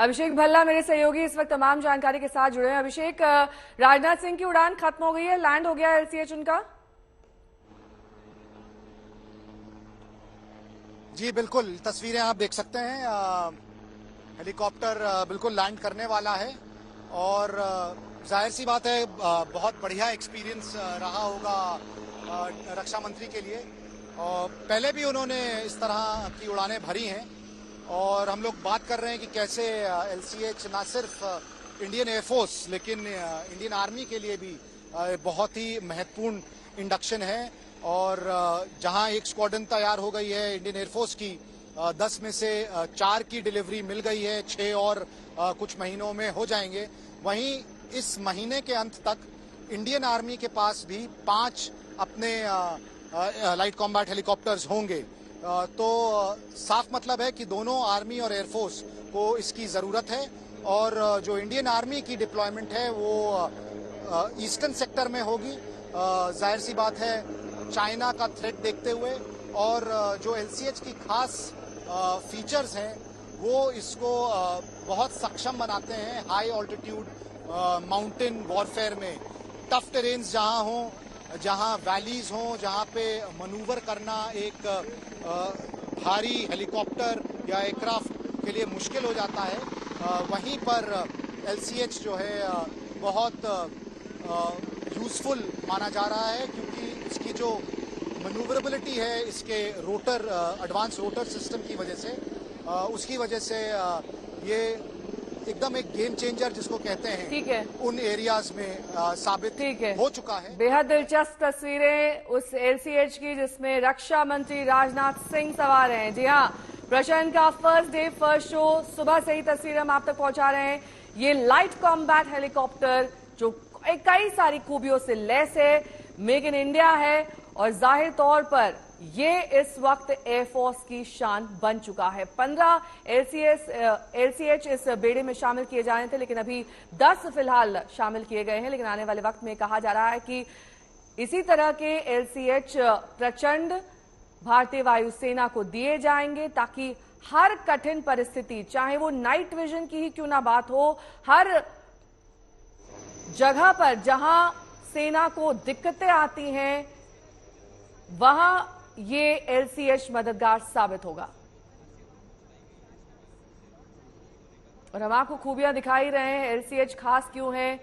अभिषेक भल्ला मेरे सहयोगी इस वक्त तमाम जानकारी के साथ जुड़े हैं। अभिषेक, राजनाथ सिंह की उड़ान खत्म हो गई है, लैंड हो गया है एलसीएच उनका? जी बिल्कुल, तस्वीरें आप देख सकते हैं। हेलीकॉप्टर बिल्कुल लैंड करने वाला है और जाहिर सी बात है बहुत बढ़िया एक्सपीरियंस रहा होगा रक्षा मंत्री के लिए। और पहले भी उन्होंने इस तरह की उड़ानें भरी हैं और हम लोग बात कर रहे हैं कि कैसे एलसीएच ना सिर्फ इंडियन एयरफोर्स लेकिन इंडियन आर्मी के लिए भी बहुत ही महत्वपूर्ण इंडक्शन है। और जहां एक स्क्वाड्रन तैयार हो गई है इंडियन एयरफोर्स की, 10 में से 4 की डिलीवरी मिल गई है, 6 और कुछ महीनों में हो जाएंगे। वहीं इस महीने के अंत तक इंडियन आर्मी के पास भी 5 अपने लाइट कॉम्बैट हेलीकॉप्टर्स होंगे। तो साफ मतलब है कि दोनों आर्मी और एयरफोर्स को इसकी जरूरत है। और जो इंडियन आर्मी की डिप्लॉयमेंट है वो ईस्टर्न सेक्टर में होगी। जाहिर सी बात है चाइना का थ्रेट देखते हुए, और जो एलसीएच की खास फीचर्स हैं वो इसको बहुत सक्षम बनाते हैं हाई ऑल्टीट्यूड माउंटेन वॉरफेयर में। टफ टेरेन्स जहां हों, जहां वैलीज हों, जहां पे मनूवर करना एक भारी हेलीकॉप्टर या एयरक्राफ्ट के लिए मुश्किल हो जाता है, वहीं पर एलसीएच जो है बहुत यूजफुल माना जा रहा है, क्योंकि इसकी जो मनूवरेबिलिटी है इसके रोटर एडवांस रोटर सिस्टम की वजह से, उसकी वजह से ये एकदम एक गेम चेंजर जिसको कहते हैं, ठीक है, उन एरियाज में साबित हो चुका है। बेहद दिलचस्प तस्वीरें उस एलसीएच की जिसमें रक्षा मंत्री राजनाथ सिंह सवार हैं। जी हाँ, प्रचंड का फर्स्ट डे फर्स्ट शो, सुबह से ही तस्वीरें हम आप तक पहुंचा रहे हैं। ये लाइट कॉम्बैट हेलीकॉप्टर जो कई सारी खूबियों से लैस है, मेक इन इंडिया है, और जाहिर तौर पर ये इस वक्त एयरफोर्स की शान बन चुका है। 15 एलसीएच इस बेड़े में शामिल किए जाने थे, लेकिन अभी 10 फिलहाल शामिल किए गए हैं। लेकिन आने वाले वक्त में कहा जा रहा है कि इसी तरह के एलसीएच प्रचंड भारतीय वायुसेना को दिए जाएंगे, ताकि हर कठिन परिस्थिति, चाहे वो नाइट विजन की ही क्यों ना बात हो, हर जगह पर जहां सेना को दिक्कतें आती हैं वहां ये एलसीएच मददगार साबित होगा। और हम आपको खूबियां दिखाई रहे हैं एलसीएच खास क्यों है।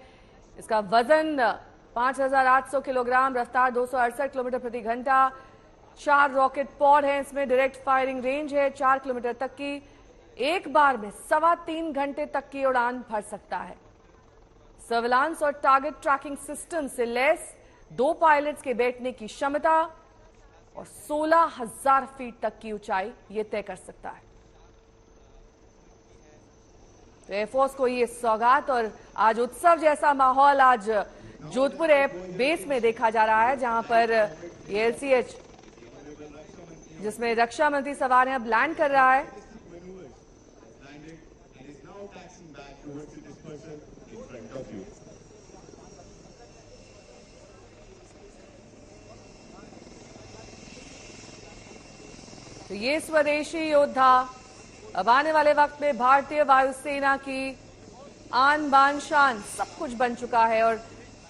इसका वजन 5800 किलोग्राम, रफ्तार 268 किलोमीटर प्रति घंटा, 4 रॉकेट पॉड है इसमें, डायरेक्ट फायरिंग रेंज है 4 किलोमीटर तक की, एक बार में 3.25 घंटे तक की उड़ान भर सकता है। सर्विलांस और टारगेट ट्रैकिंग सिस्टम से लैस 2 पायलट्स के बैठने की क्षमता और 16,000 फीट तक की ऊंचाई ये तय कर सकता है। तो एयरफोर्स को ये सौगात और आज उत्सव जैसा माहौल आज जोधपुर एयर बेस में देखा जा रहा है, जहां पर ये एलसीएच जिसमें रक्षा मंत्री सवार हैं अब लैंड कर रहा है। तो ये स्वदेशी योद्धा अब आने वाले वक्त में भारतीय वायुसेना की आन बान शान सब कुछ बन चुका है। और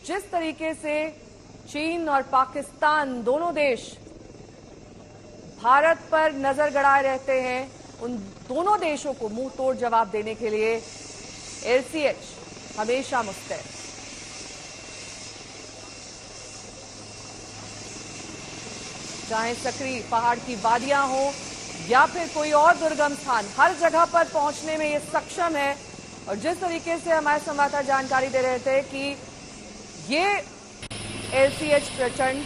जिस तरीके से चीन और पाकिस्तान दोनों देश भारत पर नजर गड़ाए रहते हैं, उन दोनों देशों को मुंह तोड़ जवाब देने के लिए एलसीएच हमेशा मुस्तैद। चाहे सकरी पहाड़ की वादियां हो या फिर कोई और दुर्गम स्थान, हर जगह पर पहुंचने में ये सक्षम है। और जिस तरीके से हमारे संवाददाता जानकारी दे रहे थे कि ये एलसीएच प्रचंड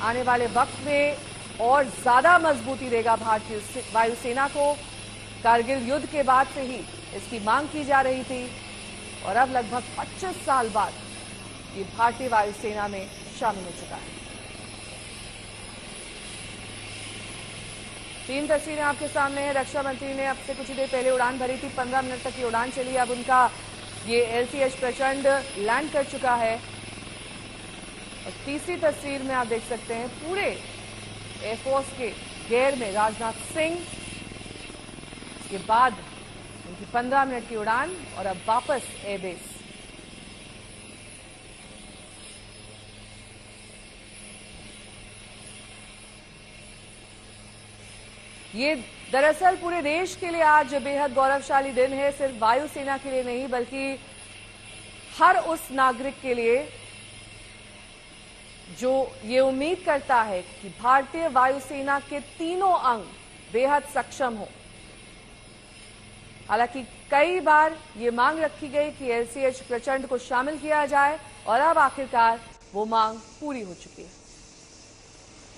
आने वाले वक्त में और ज्यादा मजबूती देगा भारतीय वायुसेना को। कारगिल युद्ध के बाद से ही इसकी मांग की जा रही थी और अब लगभग 25 साल बाद ये भारतीय वायुसेना में शामिल हो चुका है। 3 तस्वीरें आपके सामने हैं। रक्षा मंत्री ने अब से कुछ ही देर पहले उड़ान भरी थी, 15 मिनट तक की उड़ान चली। अब उनका ये एलसीएच प्रचंड लैंड कर चुका है। और तीसरी तस्वीर में आप देख सकते हैं पूरे एयरफोर्स के घेर में राजनाथ सिंह, के बाद उनकी 15 मिनट की उड़ान और अब वापस एयरबेस। ये दरअसल पूरे देश के लिए आज बेहद गौरवशाली दिन है, सिर्फ वायुसेना के लिए नहीं बल्कि हर उस नागरिक के लिए जो ये उम्मीद करता है कि भारतीय वायुसेना के तीनों अंग बेहद सक्षम हो। हालांकि कई बार ये मांग रखी गई कि एलसीएच प्रचंड को शामिल किया जाए और अब आखिरकार वो मांग पूरी हो चुकी है।